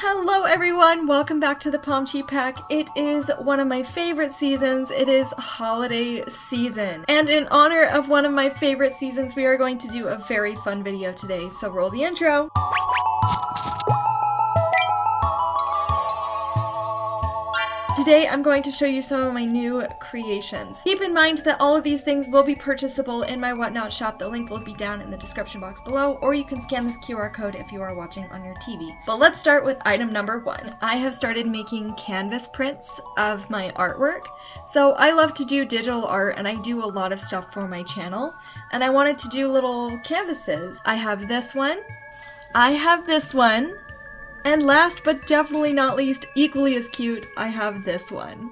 Hello everyone, welcome back to the Pomchi pack. It is one of my favorite seasons. It is holiday season. And in honor of one of my favorite seasons, we are going to do a very fun video today. So roll the intro. Today I'm going to show you some of my new creations. Keep in mind that all of these things will be purchasable in my Whatnot shop. The link will be down in the description box below, or you can scan this QR code if you are watching on your TV. But let's start with item number 1. I have started making canvas prints of my artwork. So I love to do digital art and I do a lot of stuff for my channel. And I wanted to do little canvases. I have this one. I have this one. And last but definitely not least, equally as cute, I have this one.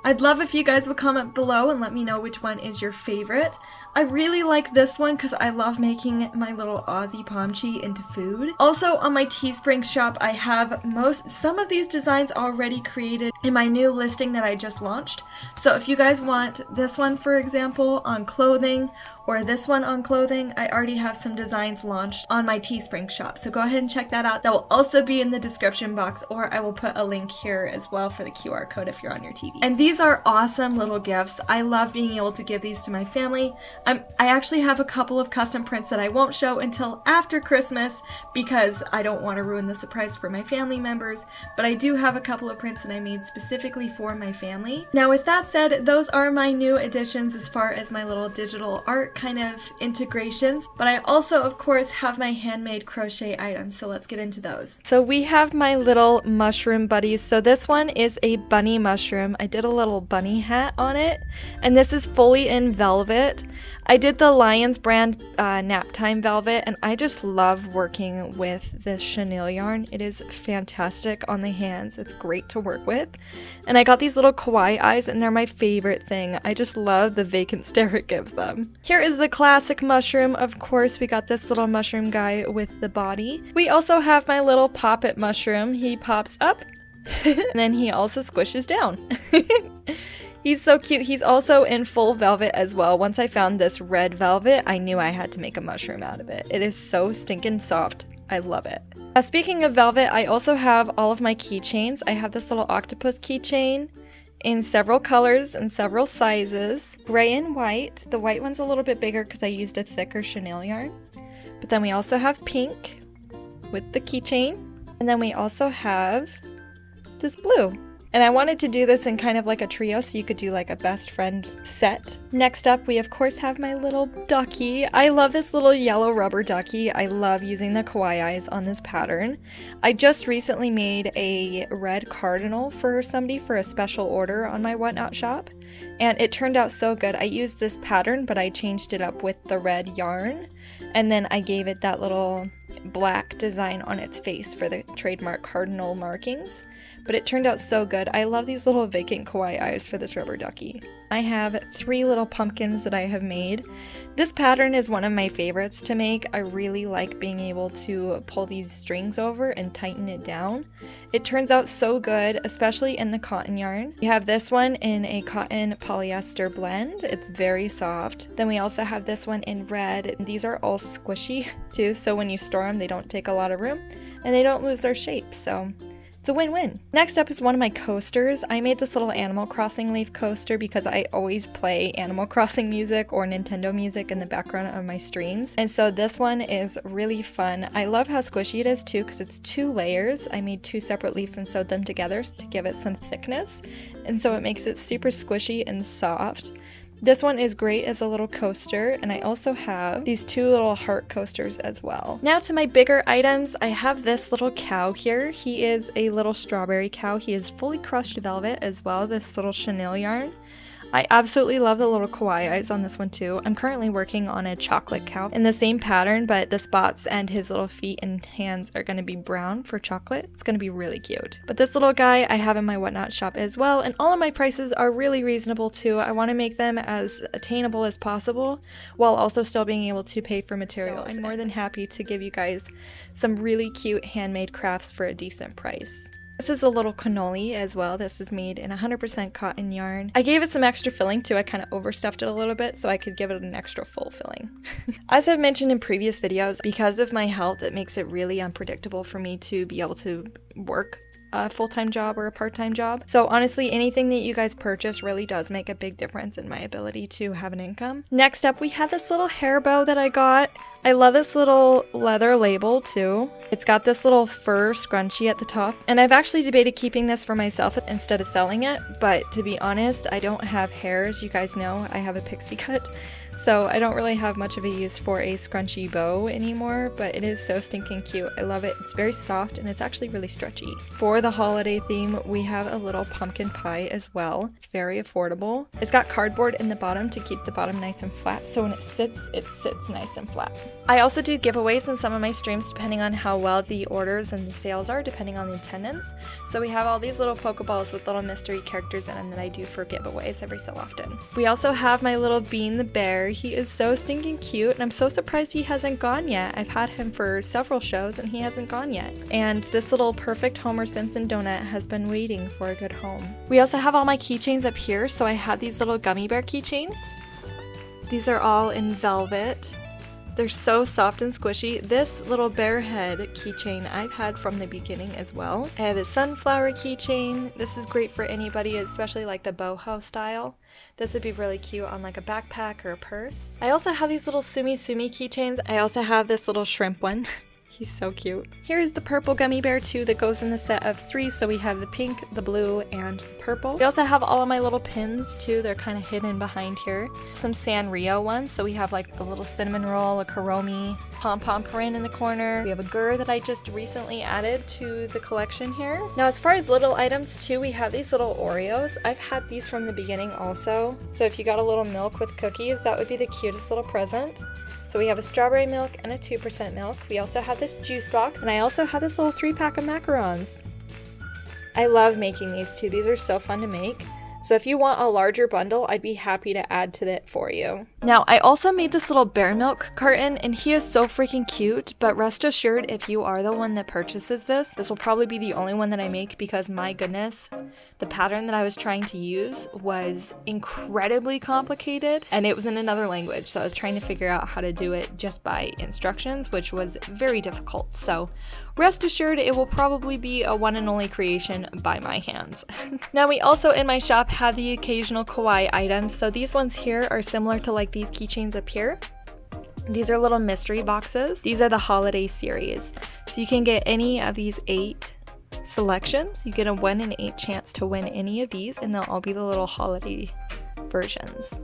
I'd love if you guys would comment below and let me know which one is your favorite. I really like this one because I love making my little Aussie Pomchi into food. Also on my Teespring shop, I have some of these designs already created in my new listing that I just launched. So if you guys want this one, for example, on clothing, or this one on clothing, I already have some designs launched on my Teespring shop. So go ahead and check that out. That will also be in the description box, or I will put a link here as well for the QR code if you're on your TV. And these are awesome little gifts. I love being able to give these to my family. I actually have a couple of custom prints that I won't show until after Christmas because I don't want to ruin the surprise for my family members, but I do have a couple of prints that I made specifically for my family. Now with that said, those are my new additions as far as my little digital art kind of integrations, but I also of course have my handmade crochet items, so let's get into those. So we have my little mushroom buddies. So this one is a bunny mushroom. I did a little bunny hat on it, and this is fully in velvet. I did the Lions brand nap time velvet, and I just love working with this chenille yarn. It is fantastic on the hands. It's great to work with. And I got these little kawaii eyes, and they're my favorite thing. I just love the vacant stare it gives them. Here is the classic mushroom. Of course, we got this little mushroom guy with the body. We also have my little poppet mushroom. He pops up, and then he also squishes down. He's so cute. He's also in full velvet as well. Once I found this red velvet, I knew I had to make a mushroom out of it. It is so stinking soft. I love it. Speaking of velvet, I also have all of my keychains. I have this little octopus keychain in several colors and several sizes. Gray and white. The white one's a little bit bigger because I used a thicker chenille yarn. But then we also have pink with the keychain. And then we also have this blue. And I wanted to do this in kind of like a trio, so you could do like a best friend set. Next up, we of course have my little ducky. I love this little yellow rubber ducky. I love using the kawaii eyes on this pattern. I just recently made a red cardinal for somebody for a special order on my Whatnot shop, and it turned out so good. I used this pattern, but I changed it up with the red yarn, and then I gave it that little black design on its face for the trademark cardinal markings. But it turned out so good. I love these little vacant kawaii eyes for this rubber ducky. I have 3 little pumpkins that I have made. This pattern is one of my favorites to make. I really like being able to pull these strings over and tighten it down. It turns out so good, especially in the cotton yarn. We have this one in a cotton polyester blend. It's very soft. Then we also have this one in red. These are all squishy too, so when you store them, they don't take a lot of room and they don't lose their shape. So it's a win-win. Next up is one of my coasters. I made this little Animal Crossing leaf coaster because I always play Animal Crossing music or Nintendo music in the background of my streams. And so this one is really fun. I love how squishy it is too because it's 2 layers. I made 2 separate leaves and sewed them together to give it some thickness. And so it makes it super squishy and soft. This one is great as a little coaster, and I also have these 2 little heart coasters as well. Now to my bigger items, I have this little cow here. He is a little strawberry cow. He is fully crushed velvet as well, this little chenille yarn. I absolutely love the little kawaii eyes on this one too. I'm currently working on a chocolate cow in the same pattern, but the spots and his little feet and hands are going to be brown for chocolate. It's going to be really cute. But this little guy I have in my Whatnot shop as well, and all of my prices are really reasonable too. I want to make them as attainable as possible while also still being able to pay for materials. So I'm more than happy to give you guys some really cute handmade crafts for a decent price. This is a little cannoli as well. This is made in 100% cotton yarn. I gave it some extra filling too. I kind of overstuffed it a little bit so I could give it an extra full filling. As I've mentioned in previous videos, because of my health, it makes it really unpredictable for me to be able to work a full-time job or a part-time job. So honestly, anything that you guys purchase really does make a big difference in my ability to have an income. Next up, we have this little hair bow that I got. I love this little leather label too. It's got this little fur scrunchie at the top, and I've actually debated keeping this for myself instead of selling it, but to be honest, I don't have hair. As you guys know, I have a pixie cut, so I don't really have much of a use for a scrunchy bow anymore, but it is so stinking cute. I love it. It's very soft and it's actually really stretchy. For the holiday theme, we have a little pumpkin pie as well. It's very affordable. It's got cardboard in the bottom to keep the bottom nice and flat, so when it sits nice and flat. I also do giveaways in some of my streams depending on how well the orders and the sales are, depending on the attendance. So we have all these little Pokeballs with little mystery characters in them that I do for giveaways every so often. We also have my little Bean the Bear. He is so stinking cute, and I'm so surprised he hasn't gone yet. I've had him for several shows and he hasn't gone yet. And this little perfect Homer Simpson donut has been waiting for a good home. We also have all my keychains up here, so I have these little gummy bear keychains. These are all in velvet. They're so soft and squishy. This little bear head keychain I've had from the beginning as well. I have a sunflower keychain. This is great for anybody, especially like the boho style. This would be really cute on like a backpack or a purse. I also have these little Sumi Sumi keychains. I also have this little shrimp one. He's so cute. Here's the purple gummy bear too that goes in the set of 3. So we have the pink, the blue, and the purple. We also have all of my little pins too. They're kind of hidden behind here. Some Sanrio ones. So we have like a little cinnamon roll, a Kuromi, pom-pom prin in the corner. We have a gur that I just recently added to the collection here. Now as far as little items too, we have these little Oreos. I've had these from the beginning also. So if you got a little milk with cookies, that would be the cutest little present. So we have a strawberry milk and a 2% milk. We also have this juice box, and I also have this little 3-pack of macarons. I love making these too. These are so fun to make. So if you want a larger bundle, I'd be happy to add to it for you. Now, I also made this little bear milk carton, and he is so freaking cute, but rest assured, if you are the one that purchases this will probably be the only one that I make because my goodness, the pattern that I was trying to use was incredibly complicated, and it was in another language, so I was trying to figure out how to do it just by instructions, which was very difficult. So rest assured, it will probably be a one and only creation by my hands. Now, we also in my shop have the occasional kawaii items. So these ones here are similar to like these keychains up here. These are little mystery boxes. These are the holiday series. So you can get any of these 8 selections. You get a 1 in 8 chance to win any of these, and they'll all be the little holiday versions.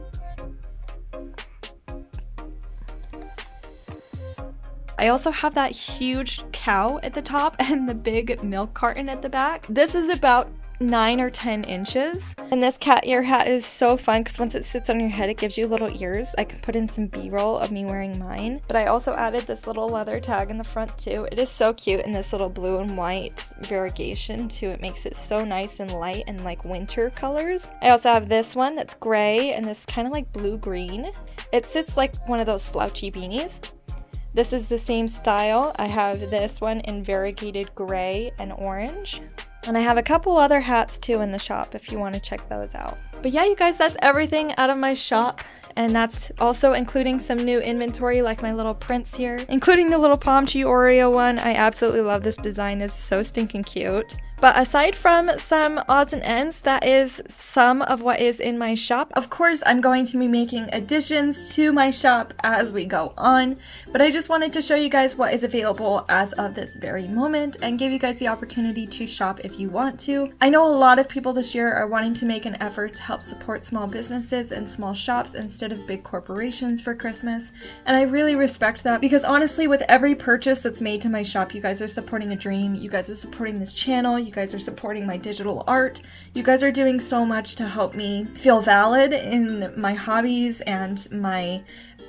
I also have that huge cow at the top and the big milk carton at the back. This is about 9 or 10 inches. And this cat ear hat is so fun because once it sits on your head, it gives you little ears. I can put in some B-roll of me wearing mine. But I also added this little leather tag in the front too. It is so cute in this little blue and white variegation too. It makes it so nice and light and like winter colors. I also have this one that's gray and this kind of like blue-green. It sits like one of those slouchy beanies. This is the same style. I have this one in variegated gray and orange. And I have a couple other hats too in the shop if you want to check those out. But yeah, you guys, that's everything out of my shop. And that's also including some new inventory like my little prints here, including the little Pomchi Oreo one. I absolutely love this design. It's so stinking cute. But aside from some odds and ends, that is some of what is in my shop. Of course, I'm going to be making additions to my shop as we go on, but I just wanted to show you guys what is available as of this very moment and give you guys the opportunity to shop if you want to. I know a lot of people this year are wanting to make an effort to help support small businesses and small shops instead of big corporations for Christmas, and I really respect that because honestly, with every purchase that's made to my shop, you guys are supporting a dream, you guys are supporting this channel, you guys are supporting my digital art, you guys are doing so much to help me feel valid in my hobbies and my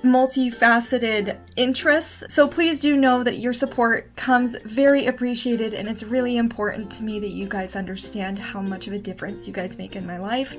multifaceted interests. So please do know that your support comes very appreciated, and it's really important to me that you guys understand how much of a difference you guys make in my life.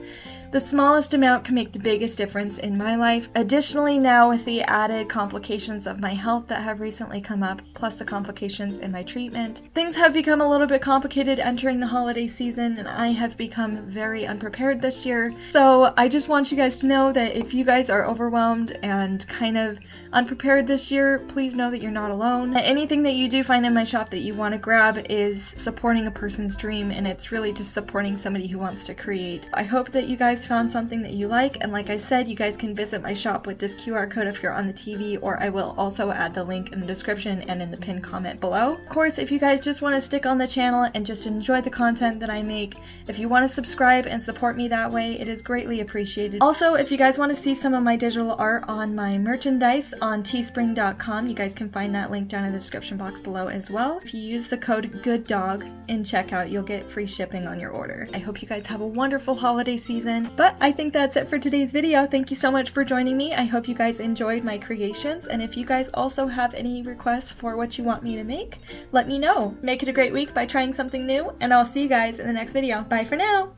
The smallest amount can make the biggest difference in my life. Additionally, now with the added complications of my health that have recently come up, plus the complications in my treatment, things have become a little bit complicated entering the holiday season, and I have become very unprepared this year. So I just want you guys to know that if you guys are overwhelmed and kind of unprepared this year, please know that you're not alone. Anything that you do find in my shop that you want to grab is supporting a person's dream, and it's really just supporting somebody who wants to create. I hope that you guys found something that you like, and like I said, you guys can visit my shop with this QR code if you're on the TV, or I will also add the link in the description and in the pinned comment below. Of course, if you guys just want to stick on the channel and just enjoy the content that I make, if you want to subscribe and support me that way, it is greatly appreciated. Also, if you guys want to see some of my digital art on my merchandise on teespring.com, you guys can find that link down in the description box below as well. If you use the code GOODDOG in checkout, you'll get free shipping on your order. I hope you guys have a wonderful holiday season, but I think that's it for today's video. Thank you so much for joining me. I hope you guys enjoyed my creations, and if you guys also have any requests for what you want me to make, let me know. Make it a great week by trying something new, and I'll see you guys in the next video. Bye for now!